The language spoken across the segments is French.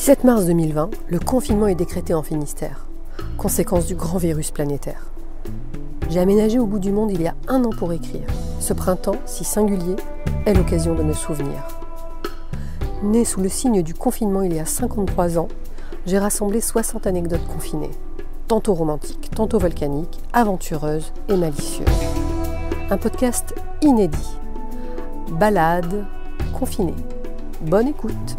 17 mars 2020, le confinement est décrété en Finistère, conséquence du grand virus planétaire. J'ai aménagé au bout du monde il y a 1 an pour écrire. Ce printemps, si singulier, est l'occasion de me souvenir. Né sous le signe du confinement il y a 53 ans, j'ai rassemblé 60 anecdotes confinées, tantôt romantiques, tantôt volcaniques, aventureuses et malicieuses. Un podcast inédit. Balade confinée. Bonne écoute.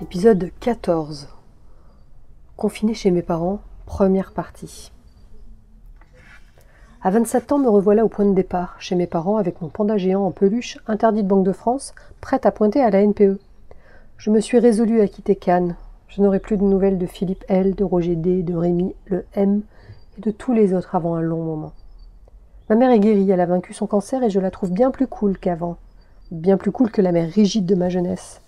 Épisode 14. Confiné chez mes parents, première partie. À 27 ans, me revoilà au point de départ, chez mes parents, avec mon panda géant en peluche, interdit de Banque de France, prête à pointer à la NPE. Je me suis résolue à quitter Cannes. Je n'aurai plus de nouvelles de Philippe L, de Roger D, de Rémi, le M, et de tous les autres avant un long moment. Ma mère est guérie, elle a vaincu son cancer et je la trouve bien plus cool qu'avant. Bien plus cool que la mère rigide de ma jeunesse.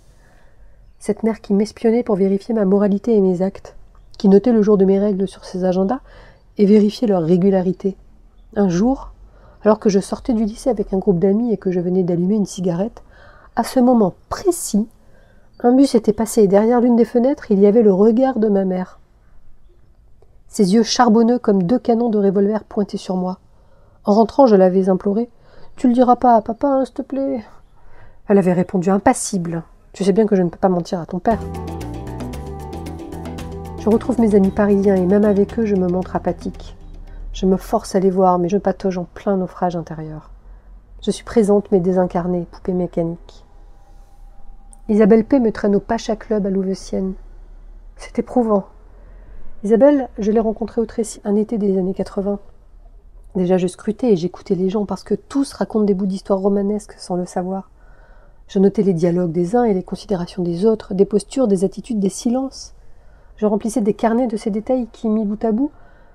Cette mère qui m'espionnait pour vérifier ma moralité et mes actes, qui notait le jour de mes règles sur ses agendas et vérifiait leur régularité. Un jour, alors que je sortais du lycée avec un groupe d'amis et que je venais d'allumer une cigarette, à ce moment précis, un bus était passé et derrière l'une des fenêtres, il y avait le regard de ma mère. Ses yeux charbonneux comme 2 canons de revolver pointés sur moi. En rentrant, je l'avais imploré. « Tu le diras pas à papa, hein, s'il te plaît ?» Elle avait répondu impassible. Tu sais bien que je ne peux pas mentir à ton père. Je retrouve mes amis parisiens et même avec eux, je me montre apathique. Je me force à les voir, mais je patauge en plein naufrage intérieur. Je suis présente mais désincarnée, poupée mécanique. Isabelle P. me traîne au Pacha Club à Louveciennes. C'est éprouvant. Isabelle, je l'ai rencontrée au Trécy un été des années 80. Déjà, je scrutais et j'écoutais les gens parce que tous racontent des bouts d'histoire romanesque sans le savoir. Je notais les dialogues des uns et les considérations des autres, des postures, des attitudes, des silences. Je remplissais des carnets de ces détails qui, mis bout à bout,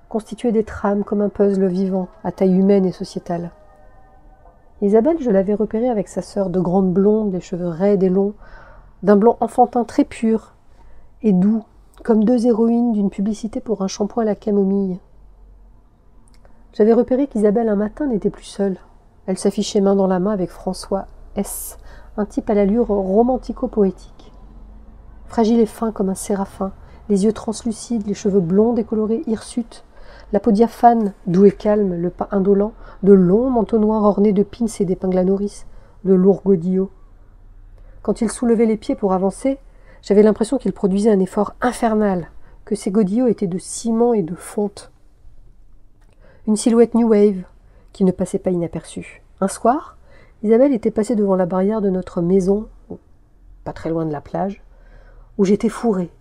constituaient des trames comme un puzzle vivant, à taille humaine et sociétale. Isabelle, je l'avais repérée avec sa sœur, de grandes blondes, les cheveux raides et longs, d'un blond enfantin très pur et doux, comme 2 héroïnes d'une publicité pour un shampoing à la camomille. J'avais repéré qu'Isabelle, un matin, n'était plus seule. Elle s'affichait main dans la main avec François S., un type à l'allure romantico-poétique. Fragile et fin comme un séraphin, les yeux translucides, les cheveux blonds décolorés hirsutes, la peau diaphane, doux et calme, le pas indolent, de longs manteaux noirs ornés de pins et d'épingles à nourrice, de lourds godillots. Quand il soulevait les pieds pour avancer, j'avais l'impression qu'il produisait un effort infernal, que ses godillots étaient de ciment et de fonte. Une silhouette new wave, qui ne passait pas inaperçue. Un soir, Isabelle était passée devant la barrière de notre maison, pas très loin de la plage, où j'étais fourrée.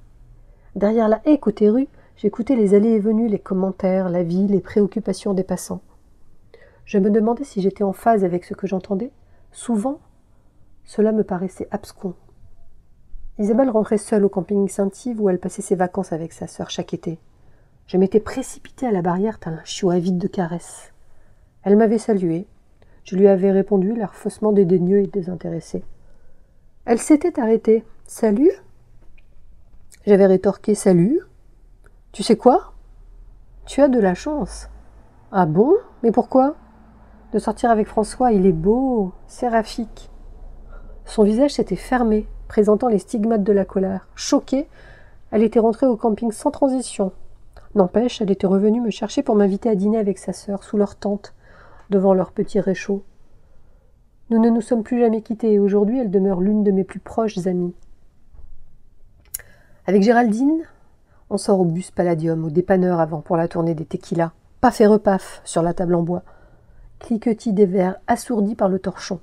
Derrière la haie côté rue, j'écoutais les allées et venues, les commentaires, la vie, les préoccupations des passants. Je me demandais si j'étais en phase avec ce que j'entendais. Souvent, cela me paraissait abscon. Isabelle rentrait seule au camping Saint-Yves où elle passait ses vacances avec sa sœur chaque été. Je m'étais précipitée à la barrière tel un chiot avide de caresses. Elle m'avait saluée. Je lui avais répondu, l'air faussement dédaigneux et désintéressé. Elle s'était arrêtée. « Salut ?» J'avais rétorqué « Salut ?» « Tu sais quoi ? Tu as de la chance. »« Ah bon ? Mais pourquoi ? » ?»« De sortir avec François, il est beau, séraphique. » Son visage s'était fermé, présentant les stigmates de la colère. Choquée, elle était rentrée au camping sans transition. N'empêche, elle était revenue me chercher pour m'inviter à dîner avec sa sœur, sous leur tente, devant leur petit réchaud. Nous ne nous sommes plus jamais quittés et aujourd'hui, elle demeure l'une de mes plus proches amies. Avec Géraldine, on sort au bus Palladium, au dépanneur avant pour la tournée des tequilas. Paf et repaf sur la table en bois. Cliquetis des verres assourdis par le torchon.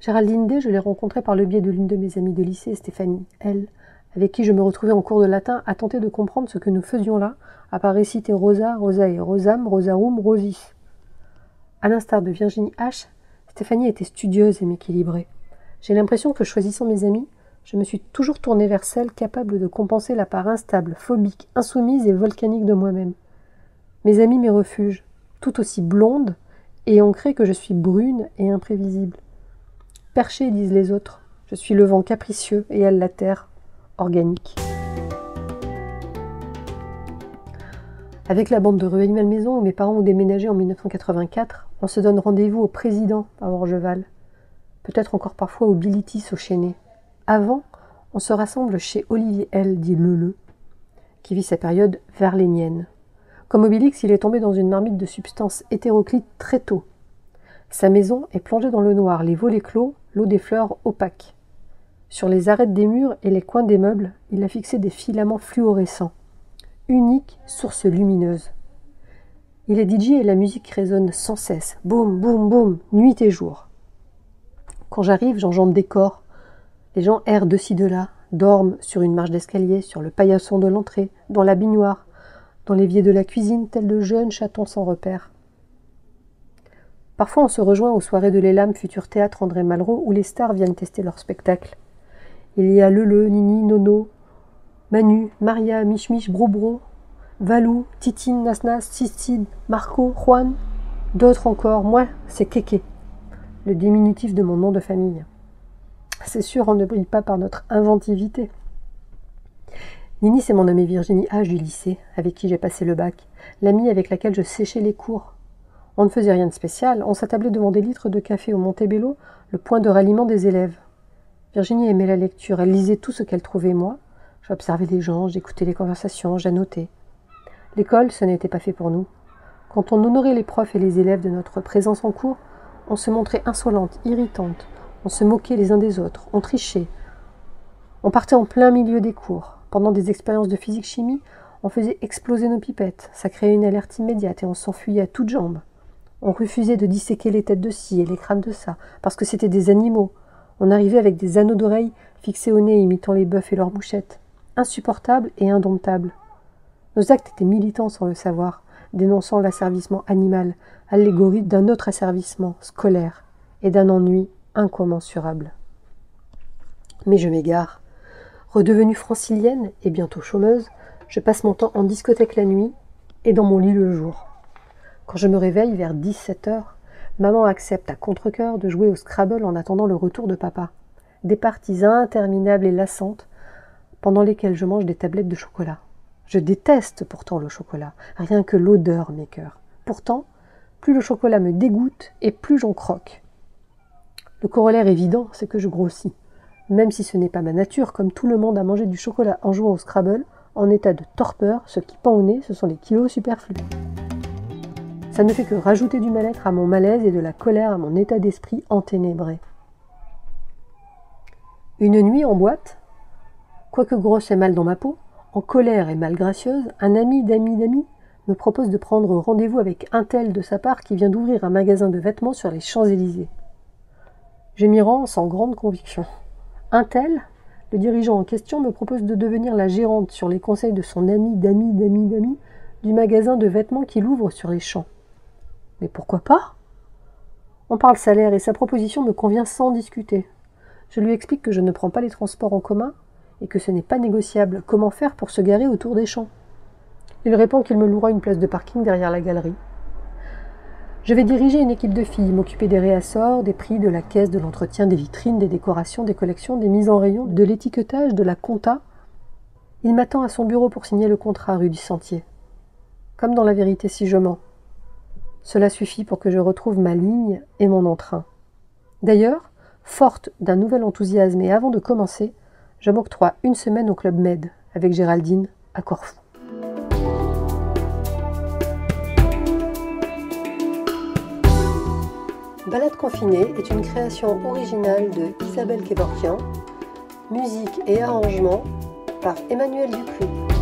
Géraldine D, je l'ai rencontrée par le biais de l'une de mes amies de lycée, Stéphanie L, avec qui je me retrouvais en cours de latin à tenter de comprendre ce que nous faisions là, à part réciter Rosa, Rosae, Rosam, Rosarum, Rosis. À l'instar de Virginie H., Stéphanie était studieuse et m'équilibrée. J'ai l'impression que, choisissant mes amis, je me suis toujours tournée vers celle capable de compenser la part instable, phobique, insoumise et volcanique de moi-même. Mes amis, mes refuges, tout aussi blondes et ancré que je suis brune et imprévisible. Perchée, disent les autres, je suis le vent capricieux et elle la terre organique. Avec la bande de Rue Animal Maison, où mes parents ont déménagé en 1984, on se donne rendez-vous au Président à Orgeval, peut-être encore parfois au Bilitis au Chesnay. Avant, on se rassemble chez Olivier L, dit Leleu, qui vit sa période verlénienne. Comme Obélix, il est tombé dans une marmite de substances hétéroclites très tôt. Sa maison est plongée dans le noir, les volets clos, l'eau des fleurs opaque. Sur les arêtes des murs et les coins des meubles, il a fixé des filaments fluorescents. Unique source lumineuse. Il est DJ et la musique résonne sans cesse, boum, boum, boum, nuit et jour. Quand j'arrive, j'enjambe des corps. Les gens errent de ci de là, dorment sur une marche d'escalier, sur le paillasson de l'entrée, dans la baignoire, dans l'évier de la cuisine, tels de jeunes chatons sans repère. Parfois, on se rejoint aux soirées de l'Élam, futur théâtre André Malraux, où les stars viennent tester leur spectacle. Il y a Leleu, Nini, Nono, Manu, Maria, Mich, Brobro, Valou, Titine, Nasnas, Sistine, Marco, Juan, d'autres encore. Moi, c'est Kéké, le diminutif de mon nom de famille. C'est sûr, on ne brille pas par notre inventivité. Nini, c'est mon amie Virginie H du lycée, avec qui j'ai passé le bac, l'amie avec laquelle je séchais les cours. On ne faisait rien de spécial, on s'attablait devant des litres de café au Montebello, le point de ralliement des élèves. Virginie aimait la lecture, elle lisait tout ce qu'elle trouvait moi. J'observais les gens, j'écoutais les conversations, j'annotais. L'école, ce n'était pas fait pour nous. Quand on honorait les profs et les élèves de notre présence en cours, on se montrait insolente, irritante, on se moquait les uns des autres, on trichait. On partait en plein milieu des cours. Pendant des expériences de physique-chimie, on faisait exploser nos pipettes, ça créait une alerte immédiate et on s'enfuyait à toutes jambes. On refusait de disséquer les têtes de ci et les crânes de ça, parce que c'était des animaux. On arrivait avec des anneaux d'oreilles fixés au nez imitant les bœufs et leurs mouchettes. Insupportables et indomptables. Nos actes étaient militants sans le savoir, dénonçant l'asservissement animal, allégorie d'un autre asservissement scolaire et d'un ennui incommensurable. Mais je m'égare. Redevenue francilienne et bientôt chômeuse, je passe mon temps en discothèque la nuit et dans mon lit le jour. Quand je me réveille vers 17h, maman accepte à contre-cœur de jouer au Scrabble en attendant le retour de papa. Des parties interminables et lassantes pendant lesquelles je mange des tablettes de chocolat. Je déteste pourtant le chocolat, rien que l'odeur m'écœure. Pourtant, plus le chocolat me dégoûte et plus j'en croque. Le corollaire évident, c'est que je grossis. Même si ce n'est pas ma nature, comme tout le monde a mangé du chocolat en jouant au Scrabble, en état de torpeur, ce qui pend au nez, ce sont les kilos superflus. Ça ne fait que rajouter du mal-être à mon malaise et de la colère à mon état d'esprit enténébré. Une nuit en boîte, quoique grosse et mal dans ma peau, en colère et mal gracieuse, un ami d'amis me propose de prendre rendez-vous avec un tel de sa part qui vient d'ouvrir un magasin de vêtements sur les Champs-Élysées. Je m'y rends sans grande conviction. Un tel, le dirigeant en question, me propose de devenir la gérante sur les conseils de son ami d'amis du magasin de vêtements qu'il ouvre sur les Champs. Mais pourquoi pas ? On parle salaire et sa proposition me convient sans discuter. Je lui explique que je ne prends pas les transports en commun et que ce n'est pas négociable. Comment faire pour se garer autour des Champs ? Il répond qu'il me louera une place de parking derrière la galerie. Je vais diriger une équipe de filles, m'occuper des réassorts, des prix, de la caisse, de l'entretien, des vitrines, des décorations, des collections, des mises en rayon, de l'étiquetage, de la compta. Il m'attend à son bureau pour signer le contrat rue du Sentier. Comme dans La Vérité si je mens. Cela suffit pour que je retrouve ma ligne et mon entrain. D'ailleurs, forte d'un nouvel enthousiasme et avant de commencer, je m'octroie une semaine au Club Med avec Géraldine à Corfou. Balade confinée est une création originale de Isabelle Kevorkian, musique et arrangement par Emmanuel Dupuis.